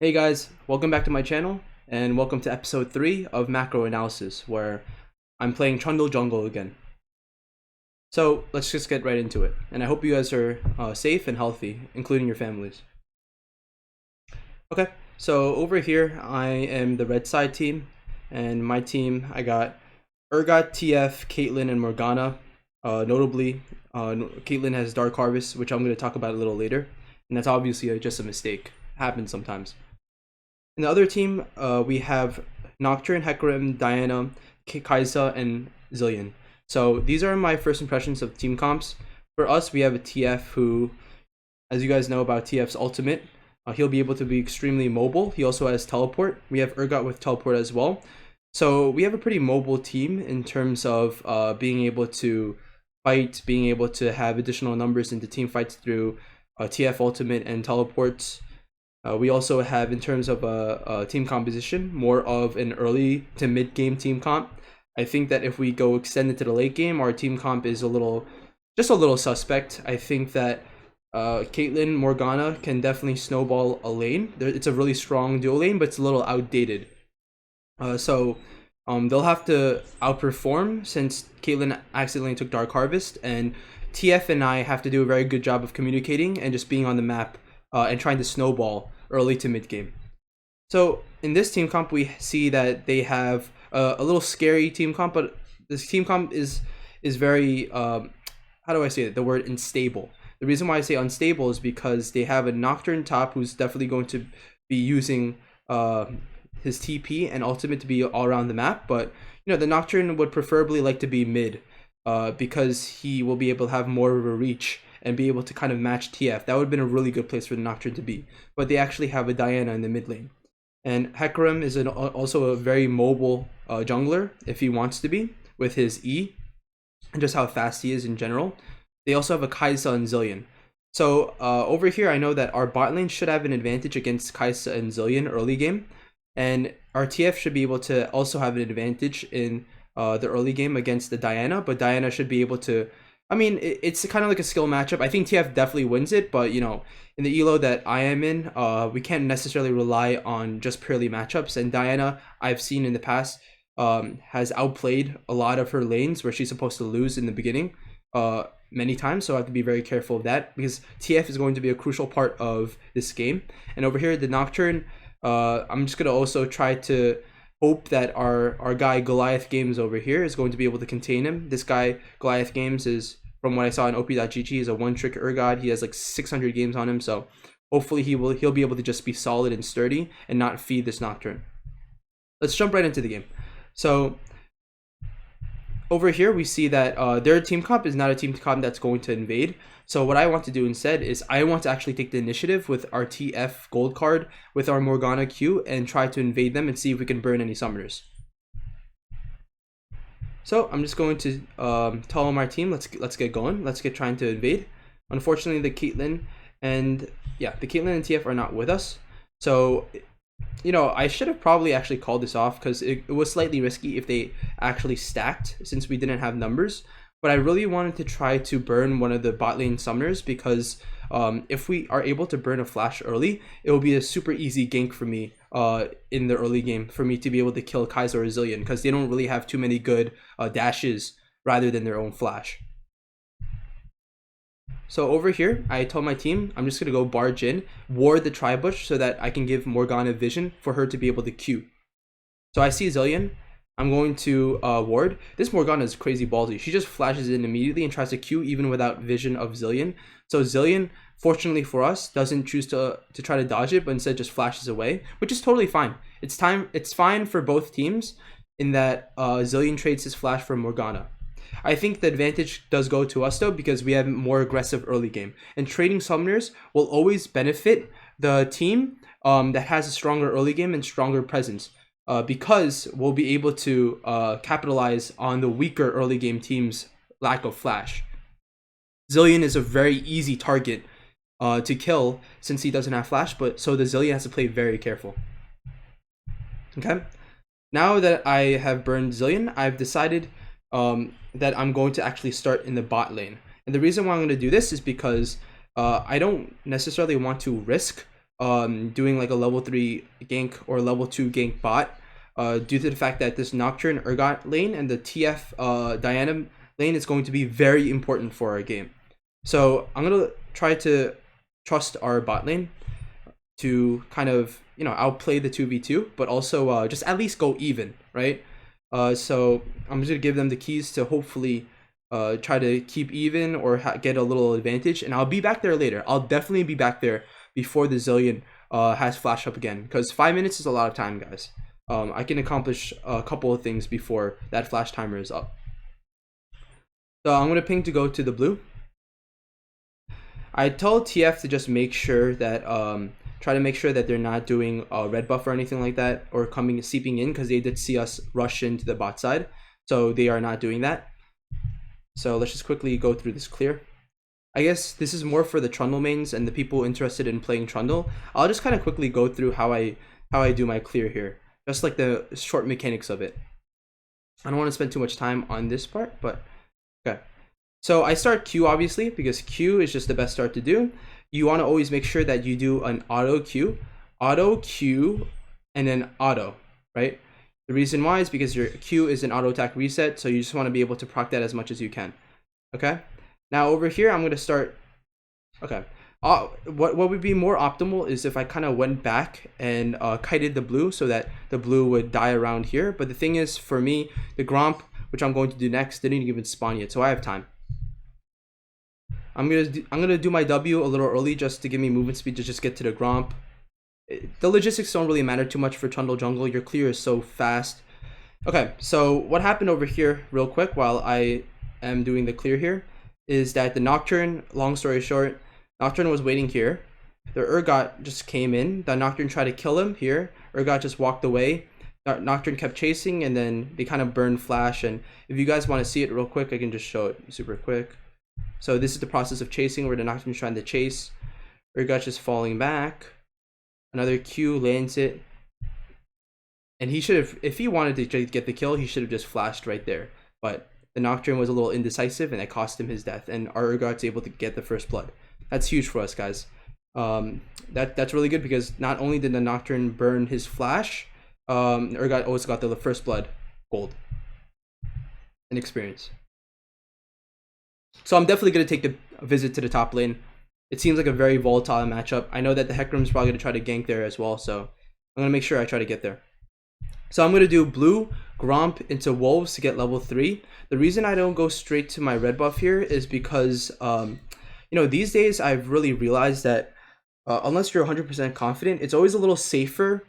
Hey guys, welcome back to my channel, and welcome to episode 3 of Macro Analysis, where I'm playing Trundle Jungle again. So let's just get right into it, and I hope you guys are safe and healthy, including your families. Okay, so over here I am the red side team, and my team I got Urgot, TF, Caitlyn, and Morgana. Notably, Caitlyn has Dark Harvest, which I'm going to talk about a little later, and that's obviously just a mistake. Happens sometimes. In the other team, we have Nocturne, Hecarim, Diana, Kaisa, and Zillion. So these are my first impressions of team comps. For us, we have a TF who, as you guys know about TF's ultimate, he'll be able to be extremely mobile. He also has teleport. We have Urgot with teleport as well. So we have a pretty mobile team in terms of being able to fight, being able to have additional numbers into team fights through TF ultimate and teleports. We also have, in terms of a team composition, more of an early to mid game team comp. I think that if we go extended to the late game, our team comp is just a little suspect. I think that Caitlyn Morgana can definitely snowball a lane. It's a really strong duo lane, but it's a little outdated. So they'll have to outperform since Caitlyn accidentally took Dark Harvest, and TF and I have to do a very good job of communicating and just being on the map and trying to snowball early to mid game. So in this team comp, we see that they have a little scary team comp, but this team comp is very how do I say it? The word unstable. The reason why I say unstable is because they have a Nocturne top who's definitely going to be using his TP and ultimate to be all around the map, but the Nocturne would preferably like to be mid because he will be able to have more of a reach and be able to kind of match TF. That would have been a really good place for the Nocturne to be. But they actually have a Diana in the mid lane. And Hecarim is also a very mobile jungler, if he wants to be, with his E, and just how fast he is in general. They also have a Kaisa and Zillion. So over here, I know that our bot lane should have an advantage against Kaisa and Zillion early game. And our TF should be able to also have an advantage in the early game against the Diana. But Diana should be able to... I mean, it's kind of like a skill matchup. I think TF definitely wins it, but in the elo that I am in, we can't necessarily rely on just purely matchups. And Diana, I've seen in the past, has outplayed a lot of her lanes where she's supposed to lose in the beginning many times. So I have to be very careful of that because TF is going to be a crucial part of this game. And over here, the Nocturne, I'm just gonna also try to hope that our guy Goliath Games over here is going to be able to contain him. This guy Goliath Games is, from what I saw in op.gg, is a one-trick Urgot. He has like 600 games on him, so hopefully he'll be able to just be solid and sturdy and not feed this Nocturne. Let's jump right into the game. So over here we see that their team comp is not a team comp that's going to invade. So what I want to do instead is I want to actually take the initiative with our TF gold card with our Morgana Q and try to invade them and see if we can burn any summoners. So I'm just going to tell my team, let's get going. Let's get trying to invade. Unfortunately, the Caitlyn and TF are not with us. So I should have probably actually called this off because it was slightly risky if they actually stacked since we didn't have numbers. But I really wanted to try to burn one of the bot lane summoners because if we are able to burn a flash early, it will be a super easy gank for me in the early game for me to be able to kill Kaisa or Zillion because they don't really have too many good dashes rather than their own flash. So over here, I told my team I'm just going to go barge in, ward the Tribush so that I can give Morgana vision for her to be able to Q. So I see Zillion. I'm going to ward. This Morgana is crazy ballsy. She just flashes in immediately and tries to Q even without vision of Zillion. So Zillion, fortunately for us, doesn't choose to try to dodge it, but instead just flashes away, which is totally fine. It's fine for both teams in that Zillion trades his flash for Morgana. I think the advantage does go to us though because we have more aggressive early game. And trading summoners will always benefit the team that has a stronger early game and stronger presence. Because we'll be able to capitalize on the weaker early game team's lack of flash. Zillion is a very easy target to kill since he doesn't have flash, but so the Zillion has to play very careful. Okay, now that I have burned Zillion, I've decided that I'm going to actually start in the bot lane. And the reason why I'm going to do this is because I don't necessarily want to risk doing like a level 3 gank or level 2 gank bot, due to the fact that this Nocturne Urgot lane and the TF Diana lane is going to be very important for our game. So I'm gonna try to trust our bot lane to kind of, you know, outplay the 2v2, but also just at least go even, right? So I'm just gonna give them the keys to hopefully try to keep even or get a little advantage, and I'll be back there later. I'll definitely be back there before the Zillion has flash up again, because 5 minutes is a lot of time, guys. I can accomplish a couple of things before that flash timer is up. So I'm gonna ping to go to the blue. I tell TF to just make sure that try to make sure that they're not doing a red buff or anything like that, or seeping in, because they did see us rush into the bot side, so they are not doing that. So let's just quickly go through this clear. I guess this is more for the Trundle mains and the people interested in playing Trundle. I'll just kind of quickly go through how I do my clear here, just like the short mechanics of it. I don't want to spend too much time on this part, but okay. So I start Q, obviously, because Q is just the best start to do. You want to always make sure that you do an auto Q, and then auto, right? The reason why is because your Q is an auto attack reset, so you just want to be able to proc that as much as you can. Okay. Now over here, I'm going to start. Okay. What would be more optimal is if I kind of went back and kited the blue so that the blue would die around here. But the thing is, for me, the Gromp, which I'm going to do next, didn't even spawn yet, so I have time. I'm gonna do my W a little early just to give me movement speed to just get to the Gromp. The logistics don't really matter too much for Trundle jungle. Your clear is so fast. Okay, so what happened over here real quick while I am doing the clear here is that the Nocturne, long story short, Nocturne was waiting here. The Urgot just came in. The Nocturne tried to kill him here. Urgot just walked away. Nocturne kept chasing, and then they kind of burned flash. And if you guys want to see it real quick, I can just show it super quick. So this is the process of chasing, where the Nocturne's trying to chase. Urgot just falling back. Another Q lands it. And he should have, if he wanted to get the kill, he should have just flashed right there. But the Nocturne was a little indecisive, and it cost him his death. And our Urgot's able to get the first blood. That's huge for us, guys. That's really good, because not only did the Nocturne burn his flash, Urgot also got the first blood gold and experience. So I'm definitely going to take a visit to the top lane. It seems like a very volatile matchup. I know that the Hecarim's probably going to try to gank there as well, so I'm going to make sure I try to get there. So I'm going to do blue, Gromp into Wolves to get level 3. The reason I don't go straight to my red buff here is because, you know, these days I've really realized that unless you're 100% confident, it's always a little safer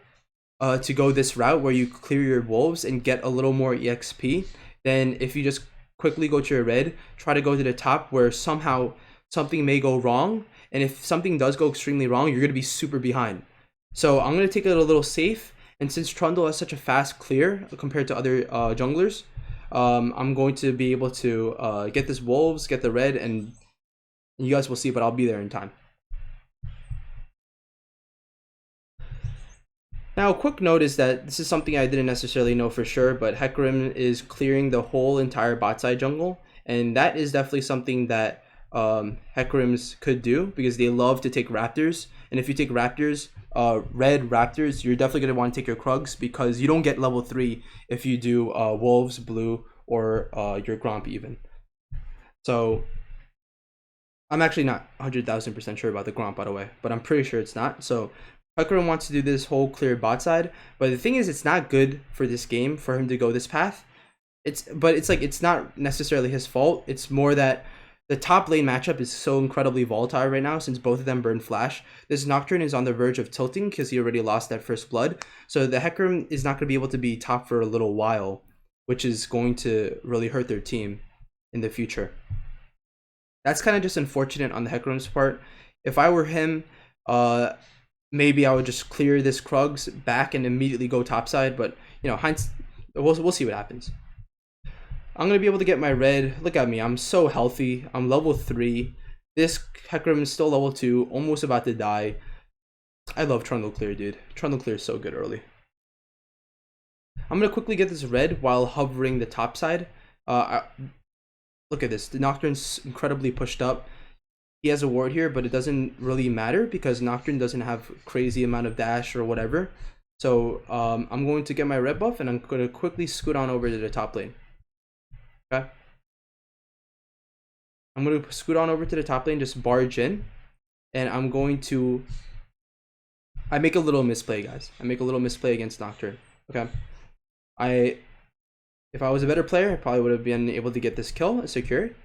to go this route where you clear your Wolves and get a little more EXP than if you just quickly go to your red, try to go to the top where somehow something may go wrong, and if something does go extremely wrong, you're going to be super behind. So I'm going to take it a little safe, and since Trundle has such a fast clear compared to other junglers, I'm going to be able to get this Wolves, get the red, and you guys will see, but I'll be there in time. Now, a quick note is that this is something I didn't necessarily know for sure, but Hecarim is clearing the whole entire bot side jungle, and that is definitely something that Hecarims could do, because they love to take Raptors, and if you take Raptors, red Raptors, you're definitely going to want to take your Krugs, because you don't get level 3 if you do Wolves, blue, or your Gromp even. So I'm actually not 100,000% sure about the Gromp, by the way, but I'm pretty sure it's not. So Hecarim wants to do this whole clear bot side, but the thing is, it's not good for this game for him to go this path. It's like, it's not necessarily his fault. It's more that the top lane matchup is so incredibly volatile right now, since both of them burn flash. This Nocturne is on the verge of tilting because he already lost that first blood. So the Hecarim is not going to be able to be top for a little while, which is going to really hurt their team in the future. That's kind of just unfortunate on the Hecarim's part. If I were him, maybe I would just clear this Krugs back and immediately go topside, but you know, we'll see what happens. I'm going to be able to get my red. Look at me, I'm so healthy. I'm level 3. This Hecarim is still level 2, almost about to die. I love Trundle clear, dude. Trundle clear is so good early. I'm going to quickly get this red while hovering the top side. Look at this. The Nocturne's incredibly pushed up. he has a ward here, but it doesn't really matter because Nocturne doesn't have crazy amount of dash or whatever. So I'm going to get my red buff and I'm going to quickly scoot on over to the top lane. Okay. I'm going to scoot on over to the top lane, just barge in, and I'm going to... I make a little misplay, guys. I make a little misplay against Nocturne. Okay. If I was a better player, I probably would have been able to get this kill secured.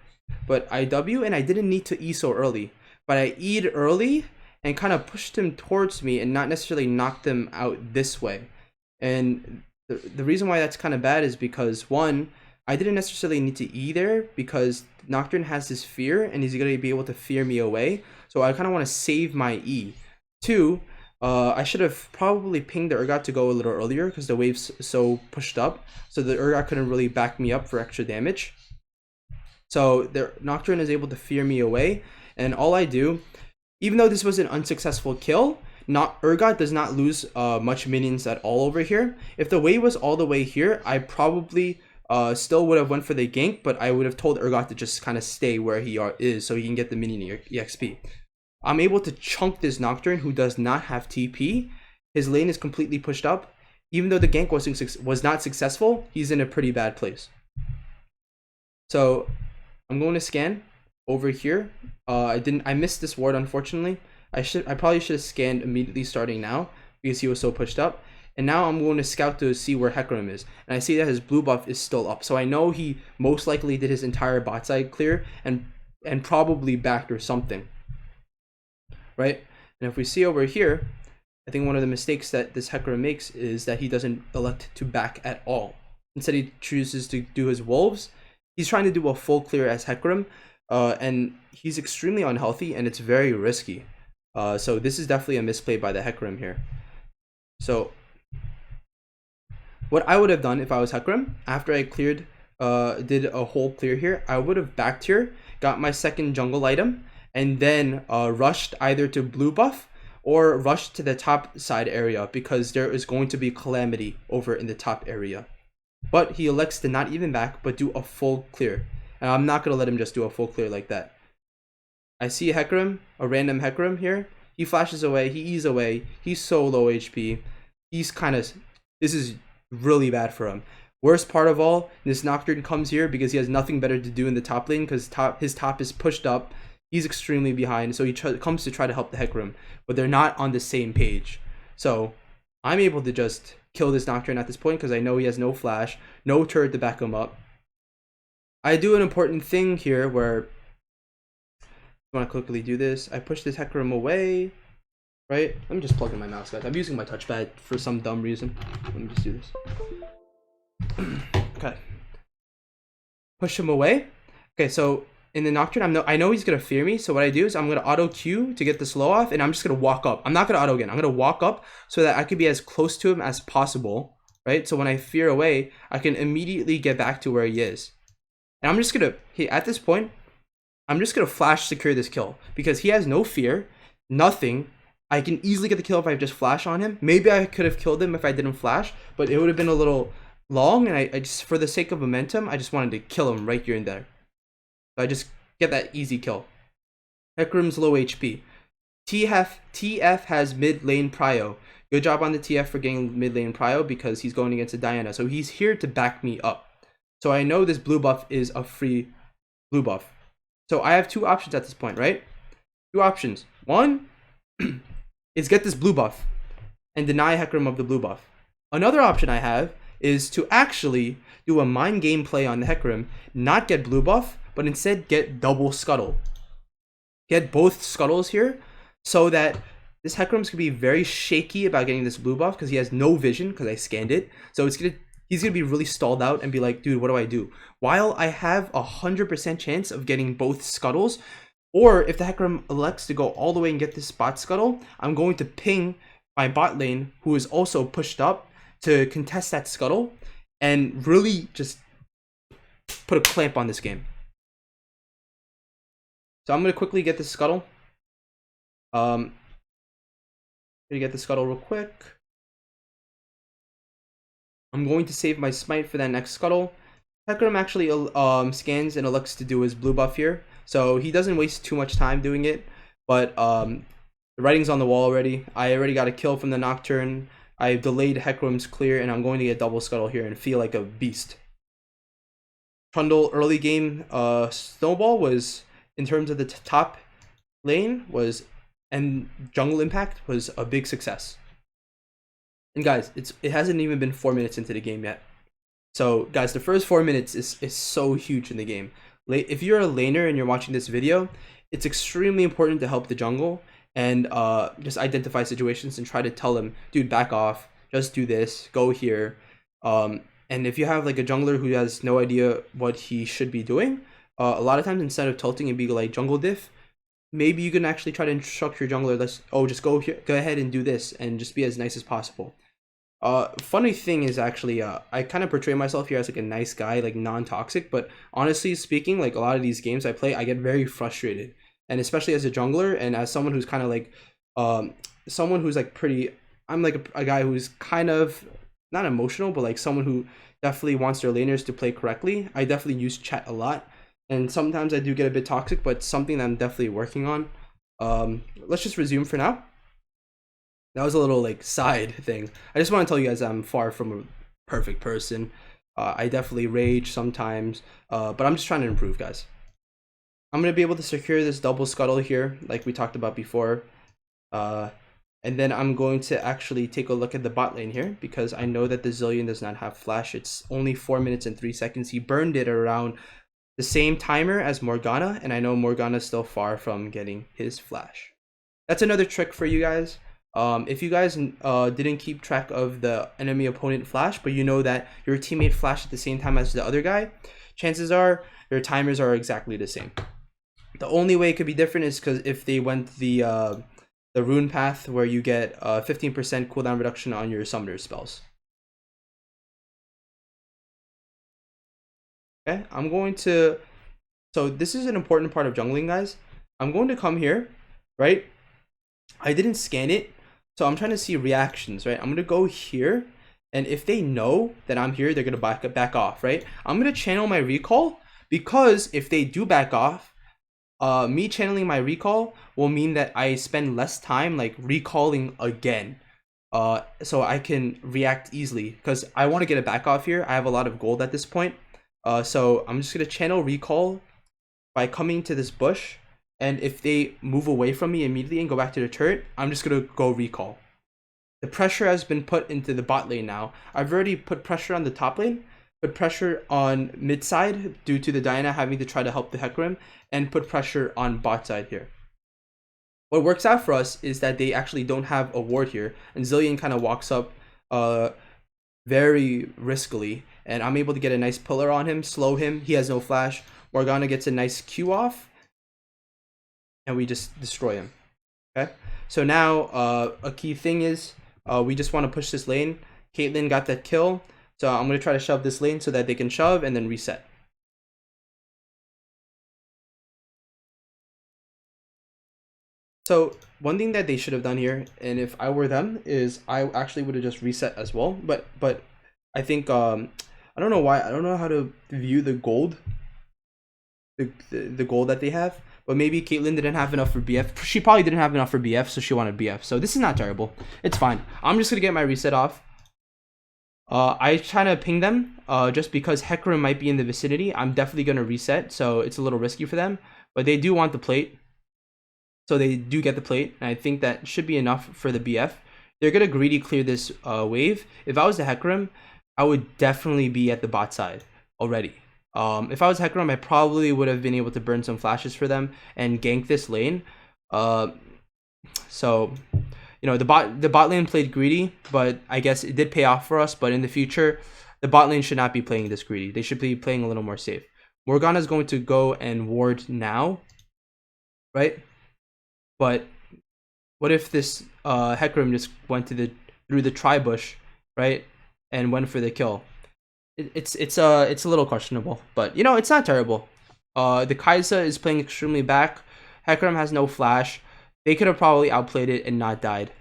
But I W and I didn't need to E so early. But I E'd early and kind of pushed him towards me and not necessarily knocked them out this way. And the reason why that's kind of bad is because, one, I didn't necessarily need to E there because Nocturne has this fear and he's going to be able to fear me away. So I kind of want to save my E. Two, I should have probably pinged the Urgot to go a little earlier because the wave's so pushed up. So the Urgot couldn't really back me up for extra damage. So the Nocturne is able to fear me away. And all I do, even though this was an unsuccessful kill, Urgot does not lose much minions at all over here. If the wave was all the way here, I probably still would have went for the gank, but I would have told Urgot to just kind of stay where he is so he can get the minion EXP. I'm able to chunk this Nocturne who does not have TP. His lane is completely pushed up. Even though the gank was not successful, he's in a pretty bad place. So I'm going to scan over here. I missed this ward, unfortunately. I probably should have scanned immediately starting now because he was so pushed up. And now I'm going to scout to see where Hecarim is. And I see that his blue buff is still up. So I know he most likely did his entire bot side clear and probably backed or something. Right? And if we see over here, I think one of the mistakes that this Hecarim makes is that he doesn't elect to back at all. Instead, he chooses to do his wolves. He's trying to do a full clear as Hecarim, and he's extremely unhealthy, and it's very risky. So this is definitely a misplay by the Hecarim here. So what I would have done if I was Hecarim, after I cleared, did a whole clear here, I would have backed here, got my second jungle item, and then rushed either to blue buff or rushed to the top side area because there is going to be calamity over in the top area. But he elects to not even back, but do a full clear. And I'm not going to let him just do a full clear like that. I see Hecarim, a random Hecarim here. He flashes away, he E's away. He's so low HP. He's this is really bad for him. Worst part of all, this Nocturne comes here because he has nothing better to do in the top lane because his top is pushed up. He's extremely behind, so he comes to try to help the Hecarim, but they're not on the same page. So I'm able to just kill this Nocturne at this point because I know he has no flash, no turret to back him up. I do an important thing here where I want to quickly do this. I push this Hecarim away, right? Let me just plug in my mouse, guys. I'm using my touchpad for some dumb reason. Let me just do this. Okay. Push him away. Okay, so in the Nocturne, I know he's gonna fear me, so what I do is I'm gonna auto Q to get the slow off, and I'm just gonna walk up. I'm not gonna auto again. I'm gonna walk up so that I could be as close to him as possible, right? So when I fear away, I can immediately get back to where he is. And I'm just gonna at this point, I'm just gonna flash secure this kill because he has no fear, nothing. I can easily get the kill if I just flash on him. Maybe I could have killed him if I didn't flash, but it would have been a little long, and I just, for the sake of momentum, I just wanted to kill him right here and there. So I just get that easy kill. Hecarim's low HP. TF has mid lane prio. Good job on the TF for getting mid lane prio because he's going against a Diana. So he's here to back me up. So I know this blue buff is a free blue buff. So I have two options at this point, right? Two options. One is get this blue buff and deny Hecarim of the blue buff. Another option I have is to actually do a mind game play on the Hecarim, not get blue buff, but instead get double scuttle. Get both scuttles here so that this Hecarim's gonna be very shaky about getting this blue buff because he has no vision because I scanned it. So he's gonna be really stalled out and be like, dude, what do I do? While I have 100% chance of getting both scuttles, or if the Hecarim elects to go all the way and get this bot scuttle, I'm going to ping my bot lane, who is also pushed up, to contest that scuttle and really just put a clamp on this game. So I'm going to quickly get this scuttle. Gonna get the scuttle real quick. I'm going to save my smite for that next scuttle. Hecarim actually scans and elects to do his blue buff here. so he doesn't waste too much time doing it. But the writing's on the wall already. I already got a kill from the Nocturne. I delayed Hecarim's clear, and I'm going to get double scuttle here and feel like a beast. Trundle early game snowball was, in terms of the top lane, was, and jungle impact was a big success. And guys, it hasn't even been 4 minutes into the game yet. So guys, the first 4 minutes is so huge in the game. If you're a laner and you're watching this video, it's extremely important to help the jungle and just identify situations and try to tell them, dude, back off, just do this, go here. And if you have like a jungler who has no idea what he should be doing, a lot of times instead of tilting and being like jungle diff, maybe you can actually try to instruct your jungler, just go here, go ahead and do this, and just be as nice as possible. Funny thing is actually, I kind of portray myself here as like a nice guy, like non-toxic, but honestly speaking, like a lot of these games I play, I get very frustrated. And especially as a jungler and as someone who's kind of like, someone who's like pretty, I'm like a guy who's kind of not emotional, but like someone who definitely wants their laners to play correctly. I definitely use chat a lot, and sometimes I do get a bit toxic, but something that I'm definitely working on. Let's just resume for now. That was a little like side thing. I just want to tell you guys I'm far from a perfect person. I definitely rage sometimes, but I'm just trying to improve, guys. I'm going to be able to secure this double scuttle here, like we talked about before. And then I'm going to actually take a look at the bot lane here, because I know that the Zilean does not have flash. It's only 4 minutes and 3 seconds. He burned it around the same timer as Morgana, and I know Morgana's still far from getting his flash. That's another trick for you guys. If you guys didn't keep track of the enemy opponent flash, but you know that your teammate flashed at the same time as the other guy, chances are your timers are exactly the same. The only way it could be different is because if they went the rune path, where you get 15% cooldown reduction on your summoner spells. Okay, I'm going to, so this is an important part of jungling, guys. I'm going to come here, right? I didn't scan it, so I'm trying to see reactions, right? I'm going to go here, and if they know that I'm here, they're going to back off, right? I'm going to channel my recall, because if they do back off, me channeling my recall will mean that I spend less time like recalling again, so I can react easily, because I want to get a back off here. I have a lot of gold at this point, so I'm just gonna channel recall by coming to this bush, and if they move away from me immediately and go back to the turret, I'm just gonna go recall. The pressure has been put into the bot lane now. I've already put pressure on the top lane, put pressure on mid side due to the Diana having to try to help the Hecarim, and put pressure on bot side here. What works out for us is that they actually don't have a ward here, and Zilean kind of walks up very riskily, and I'm able to get a nice pillar on him, slow him. He has no flash. Morgana gets a nice Q off, and we just destroy him. Okay, so now a key thing is we just want to push this lane. Caitlyn got that kill, so I'm going to try to shove this lane so that they can shove and then reset. So one thing that they should have done here, and if I were them, is I actually would have just reset as well. But I think I don't know why, I don't know how to view the gold, the gold that they have. But maybe Caitlyn didn't have enough for BF. She probably didn't have enough for BF, so she wanted BF. So this is not terrible. It's fine. I'm just gonna get my reset off. I try to ping them just because Hecarim might be in the vicinity. I'm definitely gonna reset, so it's a little risky for them. But they do want the plate, so they do get the plate, and I think that should be enough for the BF. They're gonna greedy clear this wave. If I was the Hecarim, I would definitely be at the bot side already. If I was Hecarim, I probably would have been able to burn some flashes for them and gank this lane. So, you know, the bot lane played greedy, but I guess it did pay off for us. But in the future, the bot lane should not be playing this greedy. They should be playing a little more safe. Morgana is going to go and ward now, right? But what if this Hecarim just went through the tri-bush, right, and went for the kill? It's a little questionable, but you know, it's not terrible. The Kai'Sa is playing extremely back. Hecarim has no flash. They could have probably outplayed it and not died.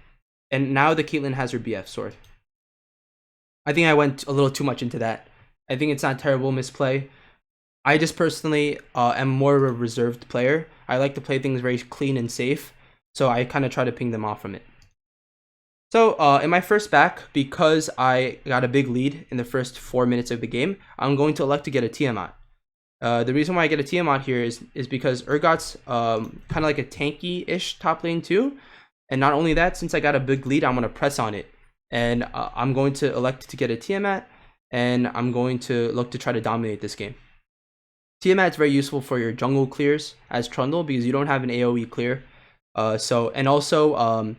And now the Caitlyn has her BF sword. I think I went a little too much into that. I think it's not terrible misplay. I just personally am more of a reserved player. I like to play things very clean and safe, so I kind of try to ping them off from it. So in my first back, because I got a big lead in the first 4 minutes of the game, I'm going to elect to get a Tiamat. The reason why I get a Tiamat here is because Urgot's kind of like a tanky-ish top lane too. And not only that, since I got a big lead, I'm going to press on it. And I'm going to elect to get a Tiamat, and I'm going to look to try to dominate this game. Tiamat is very useful for your jungle clears as Trundle because you don't have an AoE clear. And also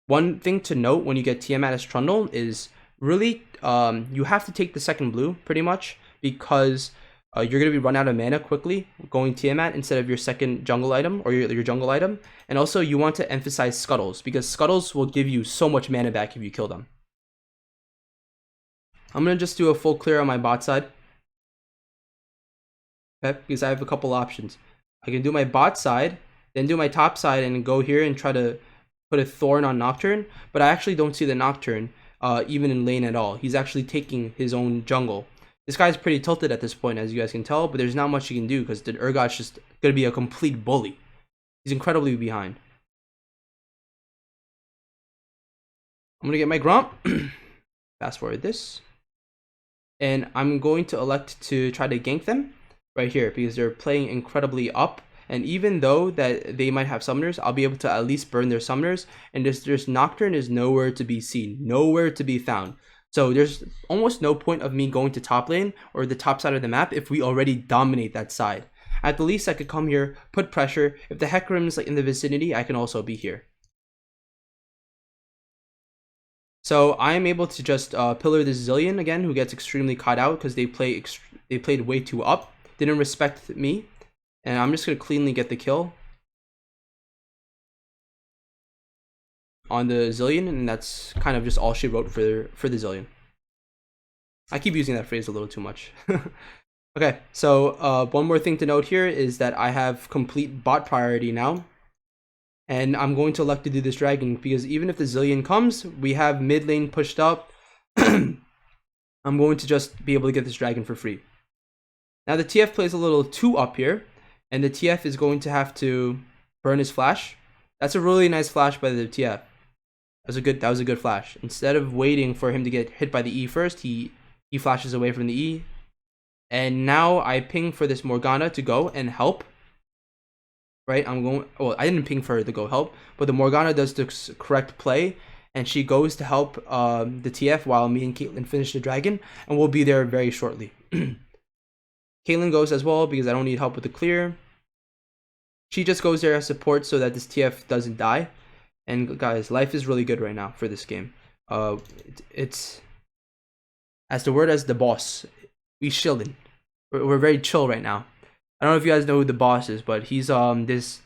one thing to note when you get Tiamat as Trundle is really you have to take the second blue pretty much because you're going to be run out of mana quickly going Tiamat instead of your second jungle item or your jungle item. And also you want to emphasize Scuttles because Scuttles will give you so much mana back if you kill them. I'm going to just do a full clear on my bot side. Okay, because I have a couple options. I can do my bot side, then do my top side and go here and try to put a Thorn on Nocturne, but I actually don't see the Nocturne even in lane at all. He's actually taking his own jungle. This guy's pretty tilted at this point, as you guys can tell, but there's not much he can do because the Urgot's just going to be a complete bully. He's incredibly behind. I'm going to get my Gromp. Fast forward this. And I'm going to elect to try to gank them right here because they're playing incredibly up. And even though that they might have summoners, I'll be able to at least burn their summoners. And this Nocturne is nowhere to be seen, nowhere to be found. So there's almost no point of me going to top lane or the top side of the map if we already dominate that side. At the least, I could come here, put pressure. If the Hecarim's like in the vicinity, I can also be here. So I am able to just pillar this Zilean again, who gets extremely caught out because they played way too up, didn't respect me, and I'm just gonna cleanly get the kill on the Zilean, and that's kind of just all she wrote for the Zilean. I keep using that phrase a little too much. Okay, so one more thing to note here is that I have complete bot priority now. And I'm going to elect to do this dragon because even if the Zilean comes, we have mid lane pushed up. I'm going to just be able to get this dragon for free. Now the TF plays a little too up here, and the TF is going to have to burn his flash. That's a really nice flash by the TF. That was a good flash. Instead of waiting for him to get hit by the E first, he flashes away from the E. And now I ping for this Morgana to go and help. Right, well, I didn't ping for her to go help, but the Morgana does the correct play, and she goes to help the TF while me and Caitlyn finish the dragon, and we'll be there very shortly. Caitlyn goes as well because I don't need help with the clear. She just goes there as support so that this TF doesn't die. And guys, life is really good right now for this game. It's as the word as the boss. We chillin'. We're very chill right now. I don't know if you guys know who the boss is, but he's this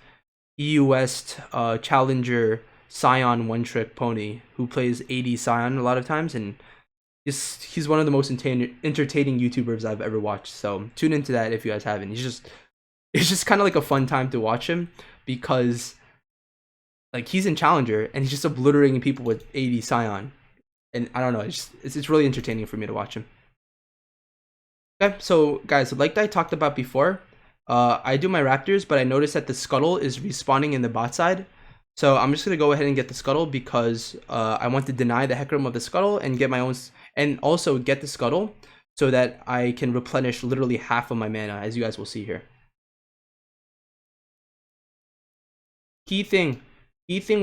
EU West challenger Scion one-trick pony who plays AD Scion a lot of times, and he's one of the most entertaining YouTubers I've ever watched. So tune into that if you guys haven't. It's just kind of like a fun time to watch him because like he's in challenger and he's just obliterating people with AD Scion, and I don't know, it's really entertaining for me to watch him. Okay, so guys, like I talked about before. I do my Raptors, but I noticed that the Scuttle is respawning in the bot side. So I'm just going to go ahead and get the Scuttle because I want to deny the Hecarim of the Scuttle and get my own, and also get the Scuttle so that I can replenish literally half of my mana, as you guys will see here. Key thing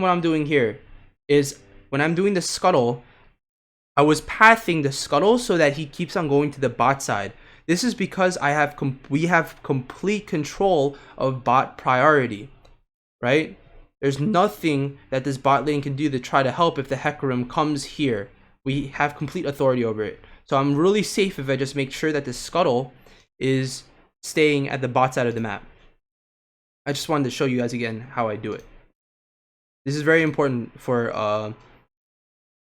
what I'm doing here is when I'm doing the Scuttle, I was pathing the Scuttle so that he keeps on going to the bot side. This is because we have complete control of bot priority, right? There's nothing that this bot lane can do to try to help if the Hecarim comes here. We have complete authority over it. So I'm really safe if I just make sure that the Scuttle is staying at the bot side of the map. I just wanted to show you guys again how I do it. This is very important for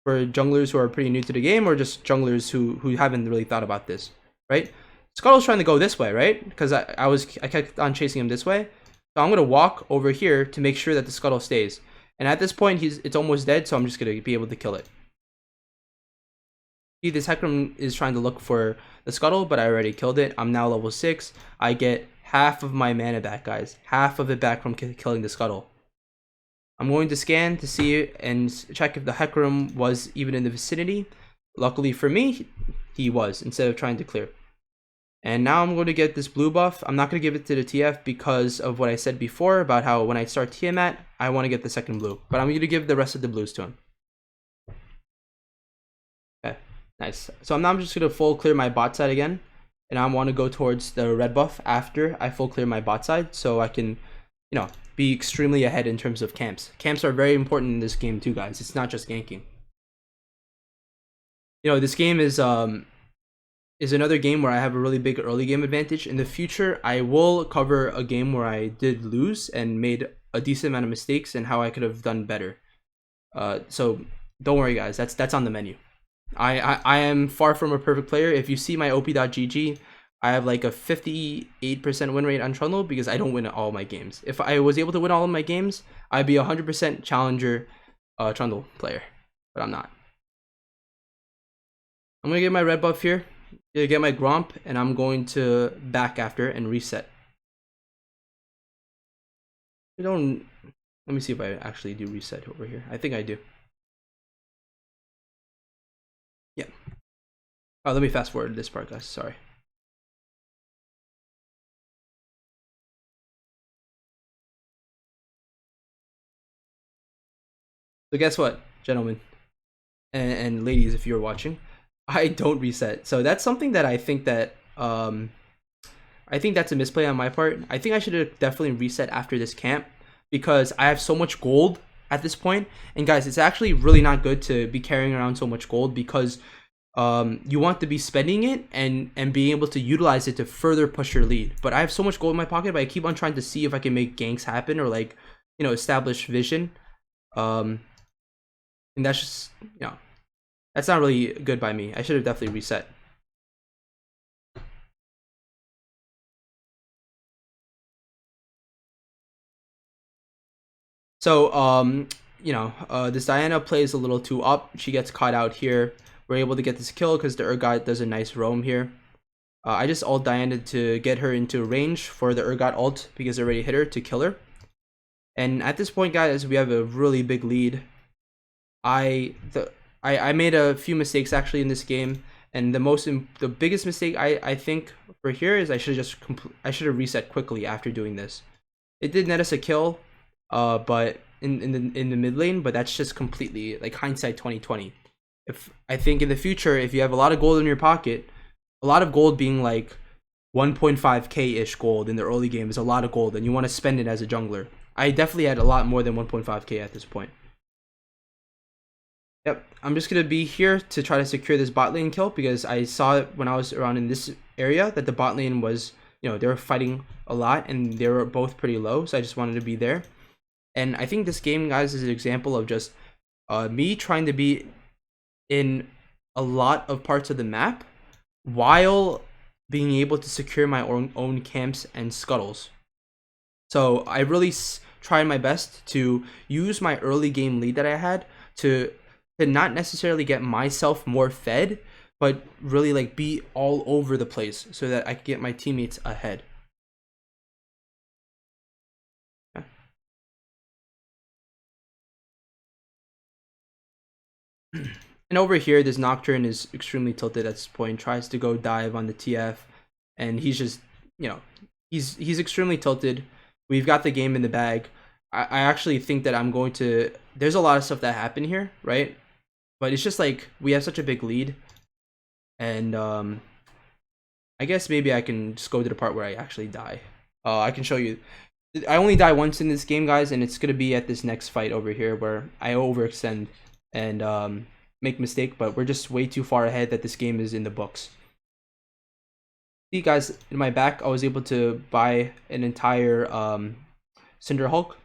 junglers who are pretty new to the game or just junglers who haven't really thought about this, right? Scuttle's trying to go this way, right? Because I kept on chasing him this way. So I'm going to walk over here to make sure that the Scuttle stays. And at this point, it's almost dead, so I'm just going to be able to kill it. See, this Hecarim is trying to look for the Scuttle, but I already killed it. I'm now level 6. I get half of my mana back, guys. Half of it back from killing the Scuttle. I'm going to scan to see and check if the Hecarim was even in the vicinity. Luckily for me, he was, instead of trying to clear. And now I'm going to get this blue buff. I'm not going to give it to the TF because of what I said before about how when I start Tiamat, I want to get the second blue. But I'm going to give the rest of the blues to him. Okay, nice. So now I'm just going to full clear my bot side again. And I want to go towards the red buff after I full clear my bot side so I can, be extremely ahead in terms of camps. Camps are very important in this game too, guys. It's not just ganking. This game is another game where I have a really big early game advantage. In the future, I will cover a game where I did lose and made a decent amount of mistakes and how I could have done better. So don't worry, guys. That's on the menu. I am far from a perfect player. If you see my op.gg, I have like a 58% win rate on Trundle because I don't win all my games. If I was able to win all of my games, I'd be 100% challenger Trundle player, but I'm not. I'm gonna get my red buff here, get my Gromp, and I'm going to back after and reset. Let me see if I actually do reset over here. I think I do. Yeah. Oh, let me fast forward this part, guys. Sorry. So guess what, gentlemen and ladies, if you're watching, I don't reset. So that's something that I think that I think that's a misplay on my part. I think I should have definitely reset after this camp because I have so much gold at this point. And guys, it's actually really not good to be carrying around so much gold because you want to be spending it and being able to utilize it to further push your lead. But I have so much gold in my pocket, but I keep on trying to see if I can make ganks happen or like, establish vision. And that's just, that's not really good by me. I should have definitely reset. So, this Diana plays a little too up. She gets caught out here. We're able to get this kill because the Urgot does a nice roam here. I just ult Diana to get her into range for the Urgot ult because I already hit her to kill her. And at this point, guys, we have a really big lead. I made a few mistakes actually in this game, and the biggest mistake I think for here is I should have reset quickly after doing this. It did net us a kill, but in the mid lane, but that's just completely like hindsight 2020. I think in the future, if you have a lot of gold in your pocket, a lot of gold being like 1.5k ish gold in the early game is a lot of gold, and you want to spend it as a jungler. I definitely had a lot more than 1.5k at this point. Yep, I'm just going to be here to try to secure this bot lane kill because I saw it when I was around in this area that the bot lane was, they were fighting a lot and they were both pretty low, so I just wanted to be there. And I think this game, guys, is an example of just me trying to be in a lot of parts of the map while being able to secure my own camps and scuttles. So I really tried my best to use my early game lead that I had to not necessarily get myself more fed, but really like be all over the place so that I could get my teammates ahead. Okay. And over here, this Nocturne is extremely tilted at this point, tries to go dive on the TF, and he's just, he's extremely tilted. We've got the game in the bag. I actually think that I'm going to, there's a lot of stuff that happened here, right? But it's just like we have such a big lead, and I guess maybe I can just go to the part where I actually die. I can show you. I only die once in this game, guys, and it's gonna be at this next fight over here where I overextend and make mistake, but we're just way too far ahead that this game is in the books. See, guys, in my back, I was able to buy an entire Cinder Hulk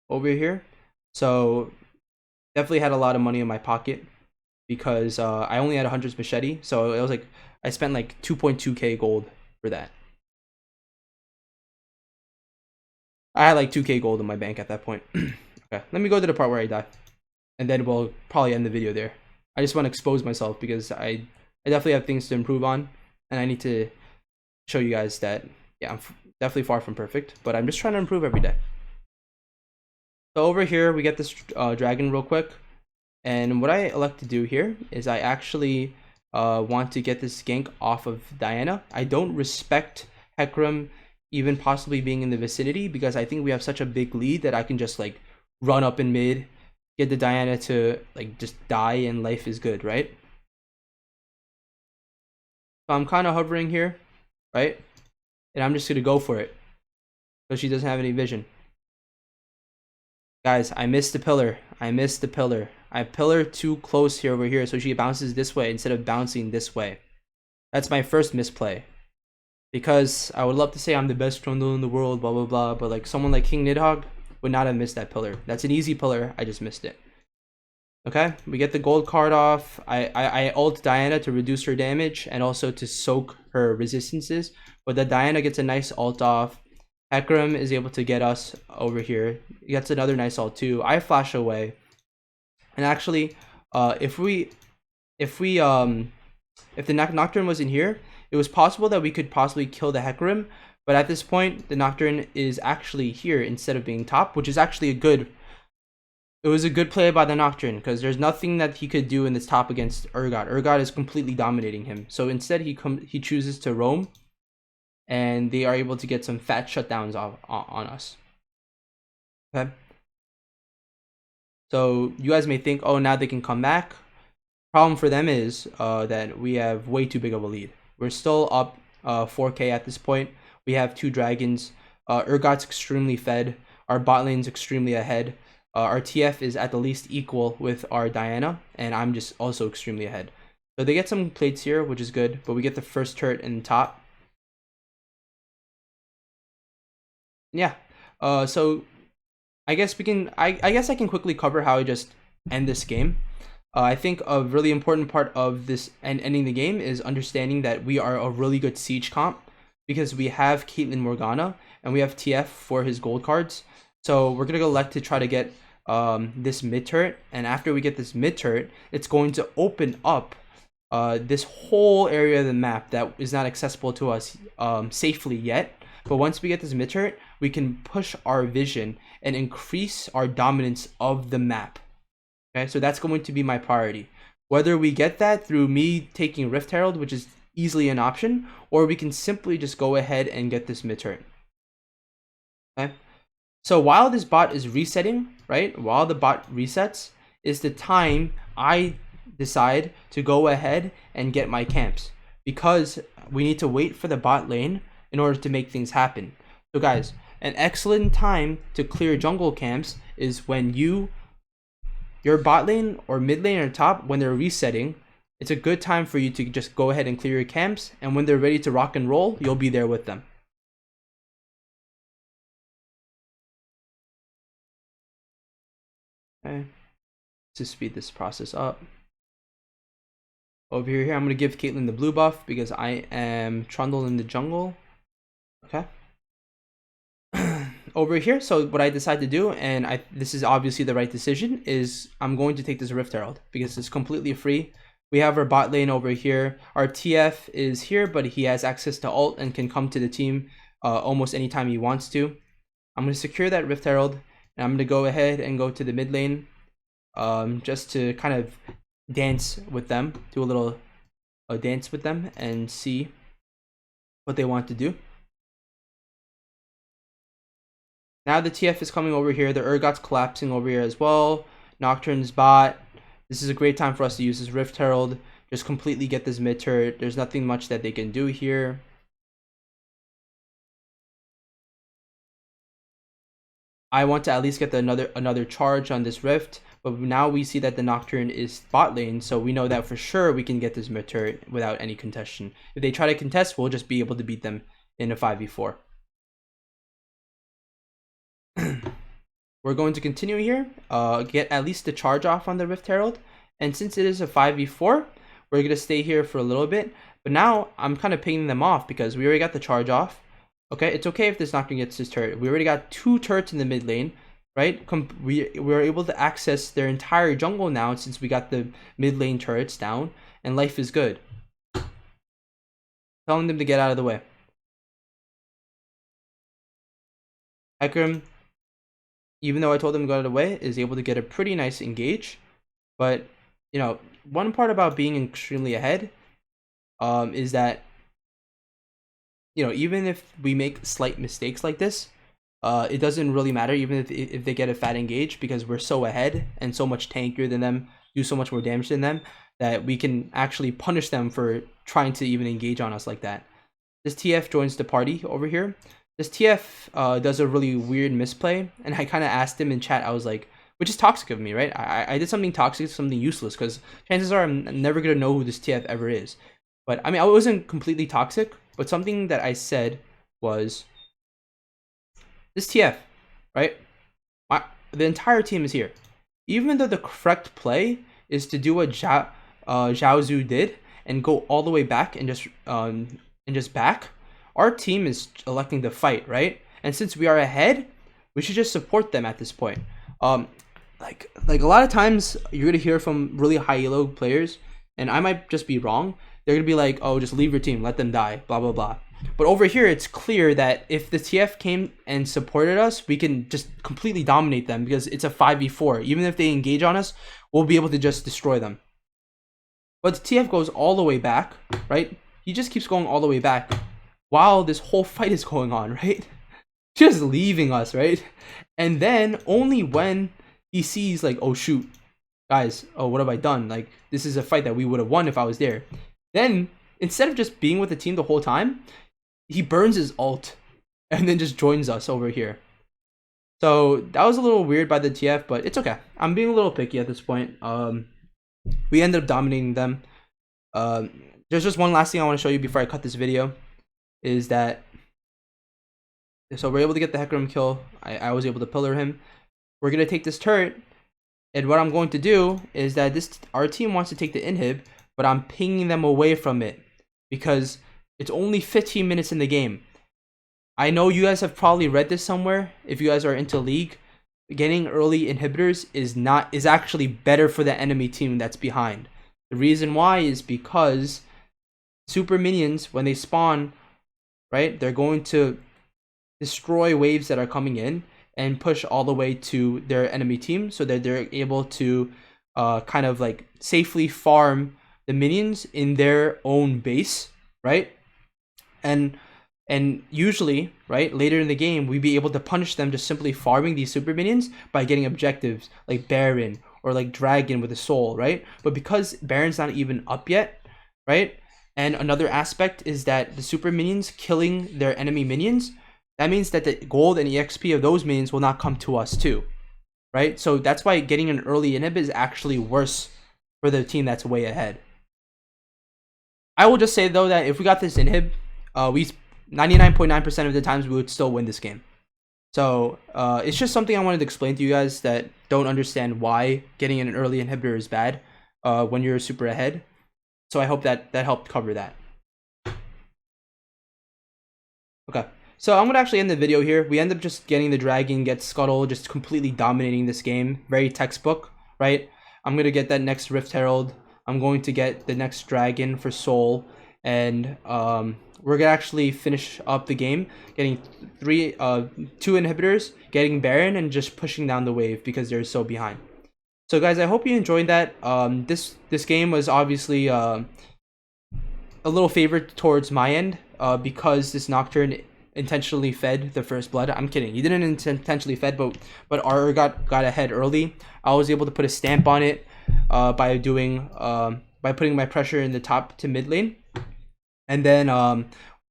over here, so definitely had a lot of money in my pocket because I only had 100's machete, so it was like I spent like 2.2k gold for that. I had like 2k gold in my bank at that point. Okay, let me go to the part where I die, and then we'll probably end the video there. I just want to expose myself because I definitely have things to improve on, and I need to show you guys that yeah, I'm definitely far from perfect, but I'm just trying to improve every day. So over here we get this dragon real quick, and what I elect to do here is I actually want to get this gank off of Diana. I don't respect Hecarim even possibly being in the vicinity because I think we have such a big lead that I can just like run up in mid, get the Diana to like just die, and life is good, right? So I'm kind of hovering here, right? And I'm just gonna go for it because she doesn't have any vision. Guys, I missed the pillar. I missed the pillar. I pillar too close here over here, so she bounces this way instead of bouncing this way. That's my first misplay. Because I would love to say I'm the best Trundle in the world, blah blah blah, but like someone like King Nidhogg would not have missed that pillar. That's an easy pillar. I just missed it. Okay, we get the gold card off. I ult Diana to reduce her damage and also to soak her resistances. But the Diana gets a nice ult off. Hecarim is able to get us over here. He gets another nice ult too. I flash away. And actually, if the Nocturne was in here, it was possible that we could possibly kill the Hecarim. But at this point, the Nocturne is actually here instead of being top, which is actually it was a good play by the Nocturne because there's nothing that he could do in this top against Urgot. Urgot is completely dominating him. So instead, he chooses to roam, and they are able to get some fat shutdowns on us. Okay. So you guys may think, oh, now they can come back. Problem for them is that we have way too big of a lead. We're still up 4K at this point. We have 2 dragons. Urgot's extremely fed. Our bot lane's extremely ahead. Our TF is at the least equal with our Diana, and I'm just also extremely ahead. So they get some plates here, which is good, but we get the first turret in the top. Yeah. So I guess we can. I guess I can quickly cover how I just end this game. I think a really important part of this and ending the game is understanding that we are a really good siege comp because we have Caitlyn Morgana and we have TF for his gold cards. So we're gonna elect to try to get this mid turret, and after we get this mid turret, it's going to open up this whole area of the map that is not accessible to us safely yet. But once we get this mid turret, we can push our vision and increase our dominance of the map. Okay, so that's going to be my priority. Whether we get that through me taking Rift Herald, which is easily an option, or we can simply just go ahead and get this mid turret. Okay. So while this bot is resetting, right? While the bot resets is the time I decide to go ahead and get my camps, because we need to wait for the bot lane in order to make things happen. So guys, an excellent time to clear jungle camps is when your bot lane or mid lane or top, when they're resetting, it's a good time for you to just go ahead and clear your camps, and when they're ready to rock and roll, you'll be there with them. Okay, to speed this process up. Over here, I'm going to give Caitlyn the blue buff because I am Trundle in the jungle. Okay. Over here, so what I decide to do, and this is obviously the right decision, is I'm going to take this Rift Herald because it's completely free. We have our bot lane over here. Our TF is here, but he has access to ult and can come to the team almost anytime he wants to. I'm going to secure that Rift Herald, and I'm going to go ahead and go to the mid lane just to kind of dance with them, do a little dance with them and see what they want to do. Now the TF is coming over here. The Urgot's collapsing over here as well. Nocturne's bot. This is a great time for us to use this Rift Herald. Just completely get this mid turret. There's nothing much that they can do here. I want to at least get another charge on this Rift. But now we see that the Nocturne is bot lane, so we know that for sure we can get this mid turret without any contention. If they try to contest, we'll just be able to beat them in a 5v4. We're going to continue here, get at least the charge off on the Rift Herald, and since it is a 5v4, we're going to stay here for a little bit. But now I'm kind of pinging them off because we already got the charge off. Okay, it's okay if this Nocturne gets his turret. We already got 2 turrets in the mid lane, right? We're able to access their entire jungle now since we got the mid lane turrets down, and life is good. Telling them to get out of the way. Hecarim, even though I told him to go out of the way, is able to get a pretty nice engage. But, you know, one part about being extremely ahead is that, you know, even if we make slight mistakes like this, it doesn't really matter even if they get a fat engage, because we're so ahead and so much tankier than them, do so much more damage than them, that we can actually punish them for trying to even engage on us like that. This TF joins the party over here. This TF does a really weird misplay, and I kind of asked him in chat, I was like, which is toxic of me, right? I did something toxic, something useless, because chances are I'm never going to know who this TF ever is. But, I mean, I wasn't completely toxic, but something that I said was, this TF, right? The entire team is here. Even though the correct play is to do what Zhao Zhu did and go all the way back and just back, our team is electing to fight, right? And since we are ahead, we should just support them at this point. Like a lot of times you're gonna hear from really high elo players, and I might just be wrong. They're gonna be like, "Oh, just leave your team, let them die," blah blah blah. But over here, it's clear that if the TF came and supported us, we can just completely dominate them because it's a 5v4. Even if they engage on us, we'll be able to just destroy them. But the TF goes all the way back, right? He just keeps going all the way back while this whole fight is going on, right? Just leaving us, right? And then only when he sees like, oh shoot, guys, oh, what have I done? Like, this is a fight that we would have won if I was there. Then, instead of just being with the team the whole time, he burns his ult and then just joins us over here. So that was a little weird by the TF, but it's okay. I'm being a little picky at this point. We ended up dominating them. There's just one last thing I want to show you before I cut this video, is that, so we're able to get the Hecarim kill. I was able to pillar him. We're going to take this turret, and what I'm going to do is that our team wants to take the inhib, but I'm pinging them away from it because it's only 15 minutes in the game. I know you guys have probably read this somewhere. If you guys are into League, getting early inhibitors is actually better for the enemy team that's behind. The reason why is because super minions, when they spawn, right, they're going to destroy waves that are coming in and push all the way to their enemy team, so that they're able to kind of like safely farm the minions in their own base, right? And usually, right, later in the game, we'd be able to punish them just simply farming these super minions by getting objectives like Baron or like Dragon with a soul, right? But because Baron's not even up yet, right? And another aspect is that the super minions killing their enemy minions, that means that the gold and EXP of those minions will not come to us too, right? So that's why getting an early inhib is actually worse for the team that's way ahead. I will just say though that if we got this inhib, we 99.9% of the times we would still win this game. So it's just something I wanted to explain to you guys that don't understand why getting an early inhibitor is bad when you're super ahead. So I hope that helped cover that. Okay, so I'm gonna actually end the video here. We end up just getting the dragon, get Scuttle, just completely dominating this game. Very textbook, right? I'm gonna get that next Rift Herald. I'm going to get the next dragon for soul, and we're gonna actually finish up the game, getting two inhibitors, getting Baron, and just pushing down the wave because they're so behind. So guys, I hope you enjoyed that. This game was obviously a little favored towards my end because this Nocturne intentionally fed the first blood. I'm kidding, he didn't intentionally fed, but R got ahead early. I was able to put a stamp on it by putting my pressure in the top to mid lane. And then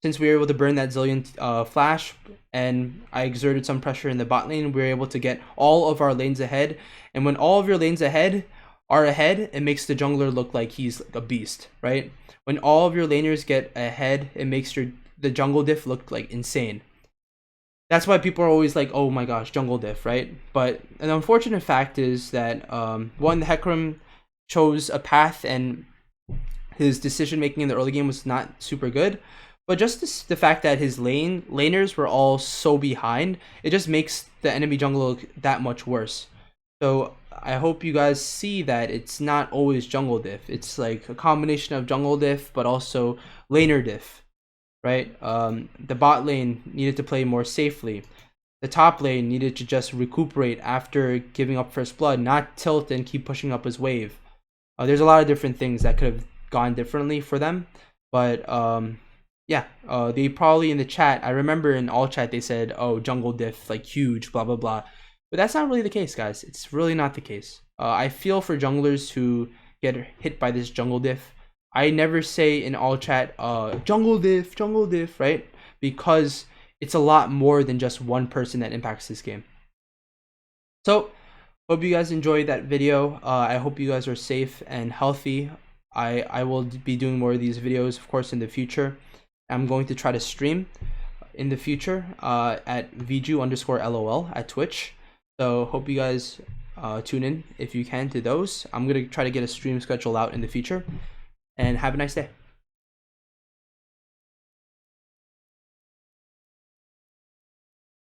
since we were able to burn that Zillion flash, and I exerted some pressure in the bot lane, we were able to get all of our lanes ahead. And when all of your lanes are ahead, it makes the jungler look like he's a beast, right? When all of your laners get ahead, it makes the jungle diff look like insane. That's why people are always like, oh my gosh, jungle diff, right? But an unfortunate fact is that one, the Hecarim chose a path and his decision making in the early game was not super good, but just the fact that his laners were all so behind, it just makes the enemy jungle look that much worse. So I hope you guys see that it's not always jungle diff. It's like a combination of jungle diff but also laner diff, right? The bot lane needed to play more safely. The top lane needed to just recuperate after giving up first blood, not tilt and keep pushing up his wave. There's a lot of different things that could have gone differently for them, but yeah, they probably in the chat, I remember in all chat they said, oh, jungle diff, like huge, blah blah blah, but that's not really the case, guys. It's really not the case. I feel for junglers who get hit by this jungle diff. I never say in all chat jungle diff, right? Because it's a lot more than just one person that impacts this game. So hope you guys enjoyed that video. I hope you guys are safe and healthy. I will be doing more of these videos, of course, in the future. I'm going to try to stream in the future at vju_lol at Twitch. So hope you guys tune in if you can to those. I'm going to try to get a stream schedule out in the future. And have a nice day.